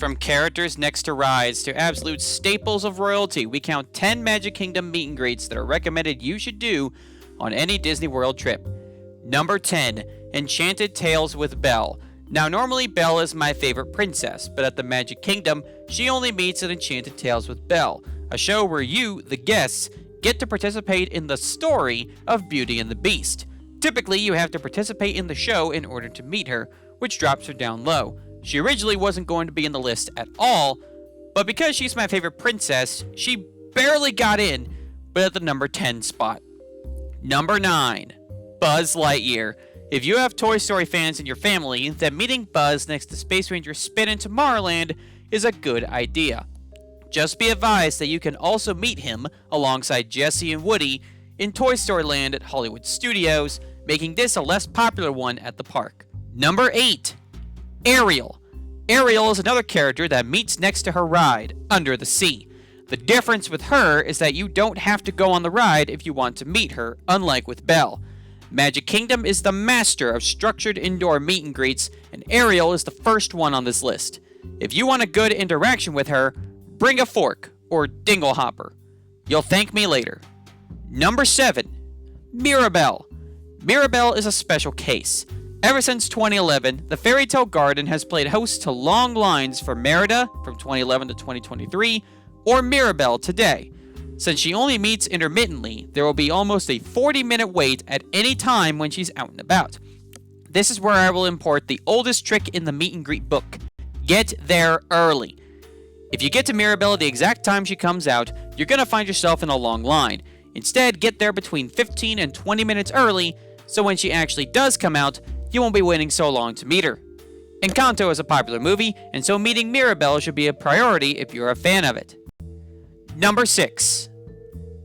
From characters next to rides to absolute staples of royalty, we count 10 Magic Kingdom meet and greets that are recommended you should do on any Disney World trip. Number 10, Enchanted Tales with Belle. Now normally Belle is my favorite princess, but at the Magic Kingdom, she only meets at Enchanted Tales with Belle, a show where you, the guests, get to participate in the story of Beauty and the Beast. Typically, you have to participate in the show in order to meet her, which drops her down low. She originally wasn't going to be in the list at all, but because she's my favorite princess, she barely got in, but at the number 10 spot. Number 9, Buzz Lightyear. If you have Toy Story fans in your family, then meeting Buzz next to Space Ranger Spin in Tomorrowland is a good idea. Just be advised that you can also meet him alongside Jessie and Woody in Toy Story Land at Hollywood Studios, making this a less popular one at the park. Number 8, Ariel. Ariel is another character that meets next to her ride, Under the Sea. The difference with her is that you don't have to go on the ride if you want to meet her, unlike with Belle. Magic Kingdom is the master of structured indoor meet and greets, and Ariel is the first one on this list. If you want a good interaction with her, bring a fork or dingle hopper. You'll thank me later. Number 7, Mirabel. Mirabel is a special case. Ever since 2011, the Fairytale Garden has played host to long lines for Merida from 2011 to 2023, or Mirabel today. Since she only meets intermittently, there will be almost a 40-minute wait at any time when she's out and about. This is where I will import the oldest trick in the meet and greet book. Get there early. If you get to Mirabel at the exact time she comes out, you're going to find yourself in a long line. Instead, get there between 15 and 20 minutes early, so when she actually does come out, you won't be waiting so long to meet her. Encanto is a popular movie, and so meeting Mirabel should be a priority if you're a fan of it. Number 6,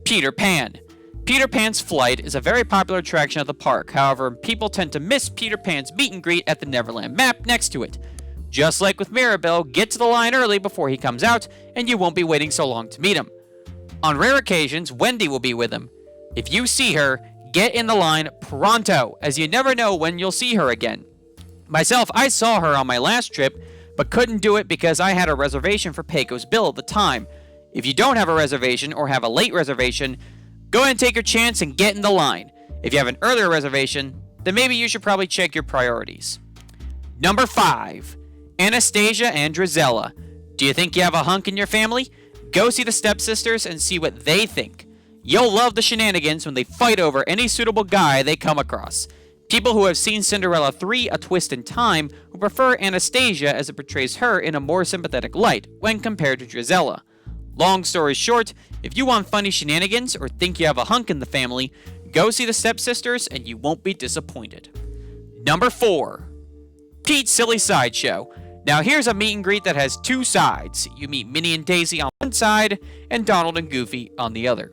Peter Pan. Peter Pan's Flight is a very popular attraction at the park. However, people tend to miss Peter Pan's meet and greet at the Neverland map next to it. Just like with Mirabel, get to the line early before he comes out, and you won't be waiting so long to meet him. On rare occasions, Wendy will be with him. If you see her, get in the line pronto, as you never know when you'll see her again. Myself, I saw her on my last trip, but couldn't do it because I had a reservation for Pecos Bill at the time. If you don't have a reservation or have a late reservation, go ahead and take your chance and get in the line. If you have an earlier reservation, then maybe you should probably check your priorities. Number 5, Anastasia and Drizella. Do you think you have a hunk in your family? Go see the Stepsisters and see what they think. You'll love the shenanigans when they fight over any suitable guy they come across. People who have seen Cinderella 3: A Twist in Time will prefer Anastasia as it portrays her in a more sympathetic light when compared to Drizella. Long story short, if you want funny shenanigans or think you have a hunk in the family, go see the Stepsisters and you won't be disappointed. Number 4, Pete's Silly Sideshow. Now here's a meet and greet that has two sides. You meet Minnie and Daisy on one side and Donald and Goofy on the other.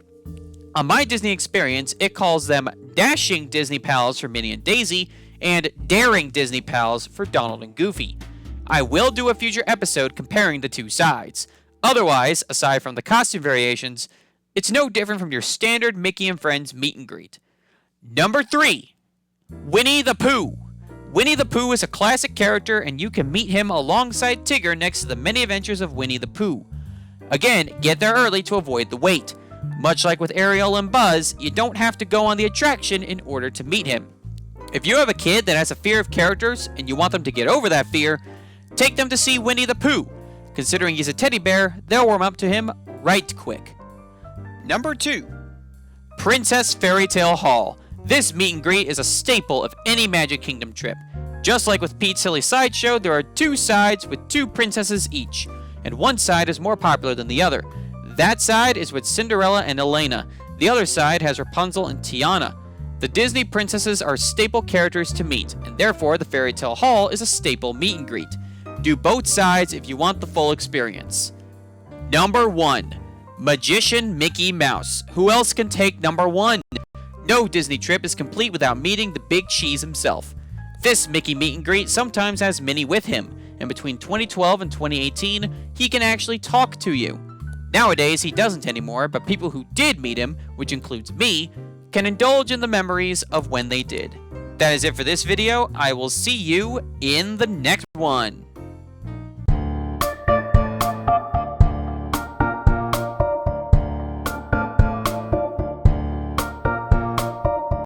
On my Disney experience, it calls them Dashing Disney Pals for Minnie and Daisy and Daring Disney Pals for Donald and Goofy. I will do a future episode comparing the two sides. Otherwise, aside from the costume variations, it's no different from your standard Mickey and Friends meet and greet. Number 3, Winnie the Pooh. Winnie the Pooh is a classic character, and you can meet him alongside Tigger next to the many adventures of Winnie the Pooh. Again, get there early to avoid the wait. Much like with Ariel and Buzz, you don't have to go on the attraction in order to meet him. If you have a kid that has a fear of characters and you want them to get over that fear, take them to see Winnie the Pooh. Considering he's a teddy bear, they'll warm up to him right quick. Number 2, Princess Fairytale Hall. This meet and greet is a staple of any Magic Kingdom trip. Just like with Pete's Silly Sideshow, there are two sides with two princesses each, and one side is more popular than the other. That side is with Cinderella and Elena. The other side has Rapunzel and Tiana. The Disney princesses are staple characters to meet, and therefore the Fairytale Hall is a staple meet and greet. Do both sides if you want the full experience. Number 1, Magician Mickey Mouse. Who else can take number 1? No Disney trip is complete without meeting the Big Cheese himself. This Mickey meet and greet sometimes has Minnie with him, and between 2012 and 2018, he can actually talk to you. Nowadays, he doesn't anymore, but people who did meet him, which includes me, can indulge in the memories of when they did. That is it for this video. I will see you in the next one.